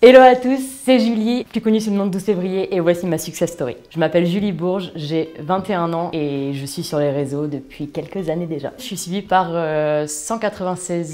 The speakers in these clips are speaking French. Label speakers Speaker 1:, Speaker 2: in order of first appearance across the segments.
Speaker 1: Hello à tous, c'est Julie, plus connue sous le nom de 12 février et voici ma success story. Je m'appelle Julie Bourges, j'ai 21 ans et je suis sur les réseaux depuis quelques années déjà. Je suis suivie par 197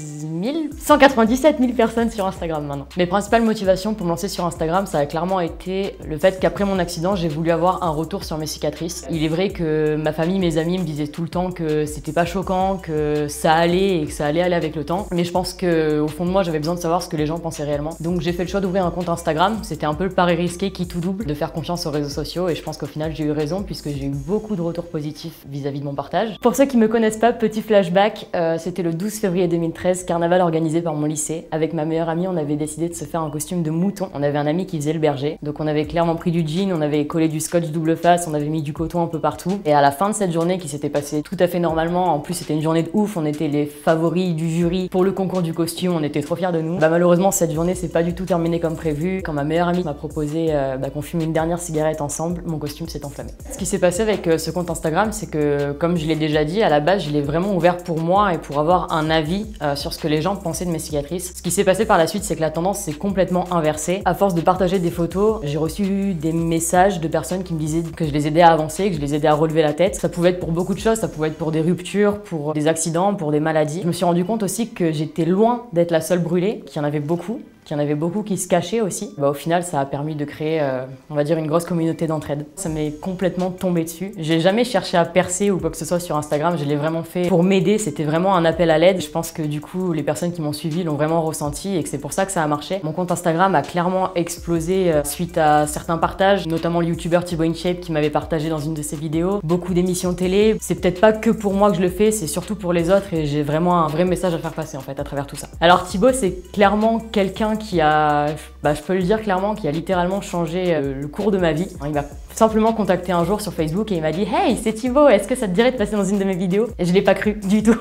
Speaker 1: 000 personnes sur Instagram maintenant. Mes principales motivations pour me lancer sur Instagram, ça a clairement été le fait qu'après mon accident, j'ai voulu avoir un retour sur mes cicatrices. Il est vrai que ma famille, mes amis me disaient tout le temps que c'était pas choquant, que ça allait et que ça allait aller avec le temps. Mais je pense qu'au fond de moi, j'avais besoin de savoir ce que les gens pensaient réellement. Donc j'ai fait le choix d'ouvrir un compte Instagram, c'était un peu le pari risqué qui tout double, de faire confiance aux réseaux sociaux et je pense qu'au final j'ai eu raison puisque j'ai eu beaucoup de retours positifs vis-à-vis de mon partage. Pour ceux qui me connaissent pas, petit flashback, c'était le 12 février 2013, carnaval organisé par mon lycée. Avec ma meilleure amie, on avait décidé de se faire un costume de mouton. On avait un ami qui faisait le berger, donc on avait clairement pris du jean, on avait collé du scotch double face, on avait mis du coton un peu partout. Et à la fin de cette journée qui s'était passée tout à fait normalement, en plus c'était une journée de ouf, on était les favoris du jury pour le concours du costume, on était trop fiers de nous. Malheureusement cette journée s'est pas du tout terminée comme prévu. Quand ma meilleure amie m'a proposé qu'on fume une dernière cigarette ensemble, mon costume s'est enflammé. Ce qui s'est passé avec ce compte Instagram, c'est que, comme je l'ai déjà dit, à la base, je l'ai vraiment ouvert pour moi et pour avoir un avis sur ce que les gens pensaient de mes cicatrices. Ce qui s'est passé par la suite, c'est que la tendance s'est complètement inversée. À force de partager des photos, j'ai reçu des messages de personnes qui me disaient que je les aidais à avancer, que je les aidais à relever la tête. Ça pouvait être pour beaucoup de choses, ça pouvait être pour des ruptures, pour des accidents, pour des maladies. Je me suis rendu compte aussi que j'étais loin d'être la seule brûlée, qu'il y en avait beaucoup. Qu'il y en avait beaucoup qui se cachaient aussi. Au final, ça a permis de créer, on va dire, une grosse communauté d'entraide. Ça m'est complètement tombé dessus. J'ai jamais cherché à percer ou quoi que ce soit sur Instagram. Je l'ai vraiment fait pour m'aider. C'était vraiment un appel à l'aide. Je pense que du coup, les personnes qui m'ont suivi l'ont vraiment ressenti et que c'est pour ça que ça a marché. Mon compte Instagram a clairement explosé suite à certains partages, notamment le youtubeur Thibaut InShape qui m'avait partagé dans une de ses vidéos. Beaucoup d'émissions télé. C'est peut-être pas que pour moi que je le fais, c'est surtout pour les autres et j'ai vraiment un vrai message à faire passer en fait à travers tout ça. Alors Thibaut, c'est clairement quelqu'un qui a, je peux le dire clairement, qui a littéralement changé le cours de ma vie. Il m'a simplement contacté un jour sur Facebook et il m'a dit « Hey, c'est Thibaut, est-ce que ça te dirait de passer dans une de mes vidéos ?» Et je l'ai pas cru du tout.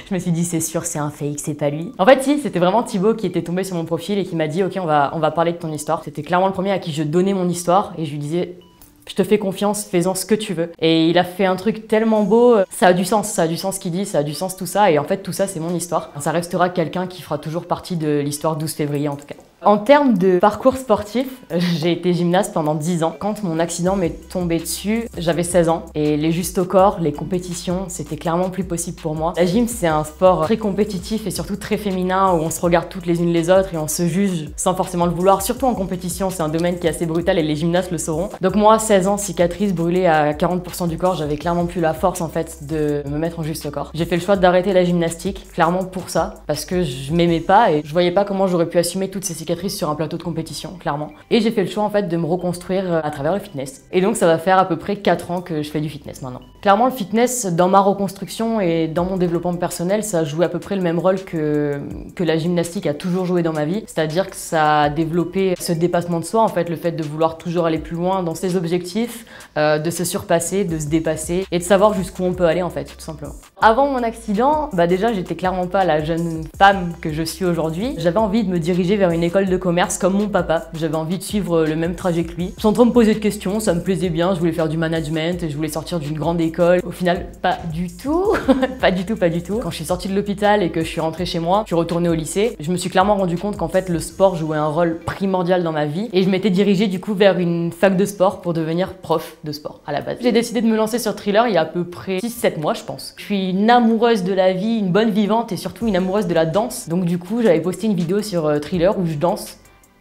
Speaker 1: Je me suis dit « C'est sûr, c'est un fake, c'est pas lui. » En fait, si, c'était vraiment Thibaut qui était tombé sur mon profil et qui m'a dit « Ok, on va parler de ton histoire. » C'était clairement le premier à qui je donnais mon histoire et je lui disais « Je te fais confiance, fais-en ce que tu veux. » Et il a fait un truc tellement beau, ça a du sens ce qu'il dit, ça a du sens tout ça. Et en fait, tout ça, c'est mon histoire. Ça restera quelqu'un qui fera toujours partie de l'histoire 12 février en tout cas. En termes de parcours sportif, j'ai été gymnaste pendant 10 ans. Quand mon accident m'est tombé dessus, j'avais 16 ans. Et les justes au corps, les compétitions, c'était clairement plus possible pour moi. La gym, c'est un sport très compétitif et surtout très féminin où on se regarde toutes les unes les autres et on se juge sans forcément le vouloir. Surtout en compétition, c'est un domaine qui est assez brutal et les gymnastes le sauront. Donc moi, 16 ans, cicatrice brûlée à 40% du corps, j'avais clairement plus la force en fait de me mettre en juste au corps. J'ai fait le choix d'arrêter la gymnastique, clairement pour ça, parce que je m'aimais pas et je voyais pas comment j'aurais pu assumer toutes ces cicatrices sur un plateau de compétition, clairement. Et j'ai fait le choix en fait de me reconstruire à travers le fitness. Et donc ça va faire à peu près 4 ans que je fais du fitness maintenant. Clairement le fitness, dans ma reconstruction et dans mon développement personnel, ça a joué à peu près le même rôle que la gymnastique a toujours joué dans ma vie. C'est-à-dire que ça a développé ce dépassement de soi, en fait, le fait de vouloir toujours aller plus loin dans ses objectifs, de se surpasser, de se dépasser et de savoir jusqu'où on peut aller en fait, tout simplement. Avant mon accident, déjà j'étais clairement pas la jeune femme que je suis aujourd'hui. J'avais envie de me diriger vers une école de commerce comme mon papa. J'avais envie de suivre le même trajet que lui. Sans trop me poser de questions, ça me plaisait bien, je voulais faire du management, je voulais sortir d'une grande école. Au final, pas du tout. Pas du tout. Quand je suis sortie de l'hôpital et que je suis rentrée chez moi, je suis retournée au lycée, je me suis clairement rendu compte qu'en fait le sport jouait un rôle primordial dans ma vie et je m'étais dirigée du coup vers une fac de sport pour devenir prof de sport à la base. J'ai décidé de me lancer sur Thriller il y a à peu près 6-7 mois je pense. Je suis une amoureuse de la vie, une bonne vivante et surtout une amoureuse de la danse. Donc du coup j'avais posté une vidéo sur Thriller où je danse.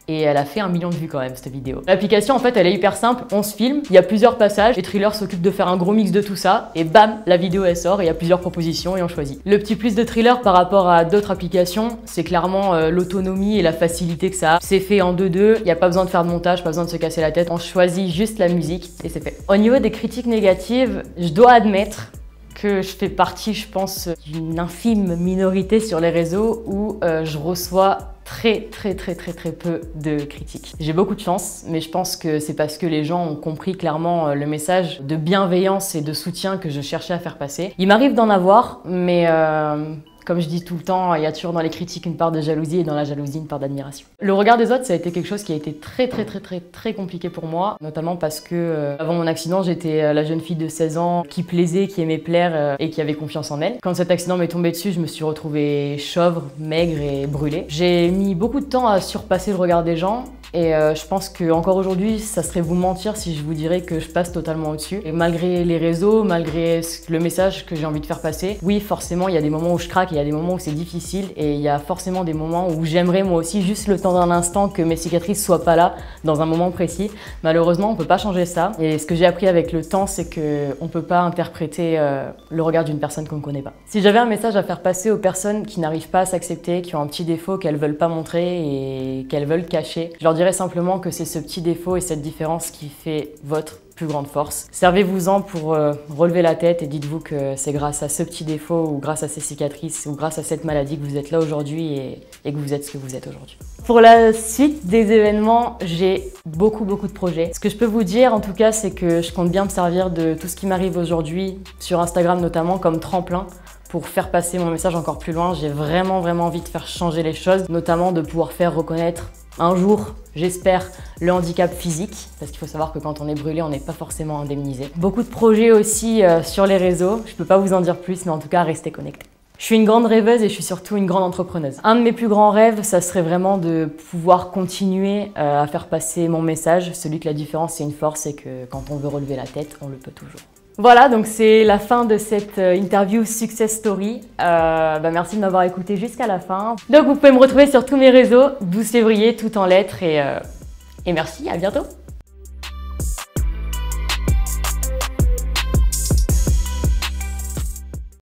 Speaker 1: Et elle a fait 1 million de vues quand même cette vidéo. L'application en fait elle est hyper simple, on se filme, il y a plusieurs passages et Thriller s'occupe de faire un gros mix de tout ça et bam, la vidéo elle sort et il y a plusieurs propositions et on choisit. Le petit plus de Thriller par rapport à d'autres applications, c'est clairement l'autonomie et la facilité que ça a. C'est fait en 2-2, il n'y a pas besoin de faire de montage, pas besoin de se casser la tête, on choisit juste la musique et c'est fait. Au niveau des critiques négatives, je dois admettre que je fais partie, je pense, d'une infime minorité sur les réseaux où je reçois très peu de critiques. J'ai beaucoup de chance, mais je pense que c'est parce que les gens ont compris clairement le message de bienveillance et de soutien que je cherchais à faire passer. Il m'arrive d'en avoir, mais comme je dis tout le temps, il y a toujours dans les critiques une part de jalousie et dans la jalousie une part d'admiration. Le regard des autres, ça a été quelque chose qui a été très compliqué pour moi, notamment parce que avant mon accident, j'étais la jeune fille de 16 ans qui plaisait, qui aimait plaire et qui avait confiance en elle. Quand cet accident m'est tombé dessus, je me suis retrouvée chauve, maigre et brûlée. J'ai mis beaucoup de temps à surpasser le regard des gens Et je pense qu'encore aujourd'hui, ça serait vous mentir si je vous dirais que je passe totalement au-dessus. Et malgré les réseaux, malgré le message que j'ai envie de faire passer, oui, forcément, il y a des moments où je craque, il y a des moments où c'est difficile et il y a forcément des moments où j'aimerais moi aussi juste le temps d'un instant que mes cicatrices soient pas là dans un moment précis. Malheureusement, on peut pas changer ça. Et ce que j'ai appris avec le temps, c'est qu'on peut pas interpréter le regard d'une personne qu'on ne connaît pas. Si j'avais un message à faire passer aux personnes qui n'arrivent pas à s'accepter, qui ont un petit défaut qu'elles veulent pas montrer et qu'elles veulent cacher, je leur dirais simplement que c'est ce petit défaut et cette différence qui fait votre plus grande force. Servez-vous-en pour relever la tête et dites-vous que c'est grâce à ce petit défaut ou grâce à ces cicatrices ou grâce à cette maladie que vous êtes là aujourd'hui et que vous êtes ce que vous êtes aujourd'hui. Pour la suite des événements, j'ai beaucoup de projets. Ce que je peux vous dire en tout cas, c'est que je compte bien me servir de tout ce qui m'arrive aujourd'hui, sur Instagram notamment, comme tremplin pour faire passer mon message encore plus loin. J'ai vraiment envie de faire changer les choses, notamment de pouvoir faire reconnaître un jour, j'espère, le handicap physique, parce qu'il faut savoir que quand on est brûlé, on n'est pas forcément indemnisé. Beaucoup de projets aussi sur les réseaux, je peux pas vous en dire plus, mais en tout cas, restez connectés. Je suis une grande rêveuse et je suis surtout une grande entrepreneuse. Un de mes plus grands rêves, ça serait vraiment de pouvoir continuer à faire passer mon message, celui que la différence c'est une force et que quand on veut relever la tête, on le peut toujours. Voilà, donc c'est la fin de cette interview Success Story. Merci de m'avoir écouté jusqu'à la fin. Donc vous pouvez me retrouver sur tous mes réseaux, 12 février, tout en lettres et merci, à bientôt.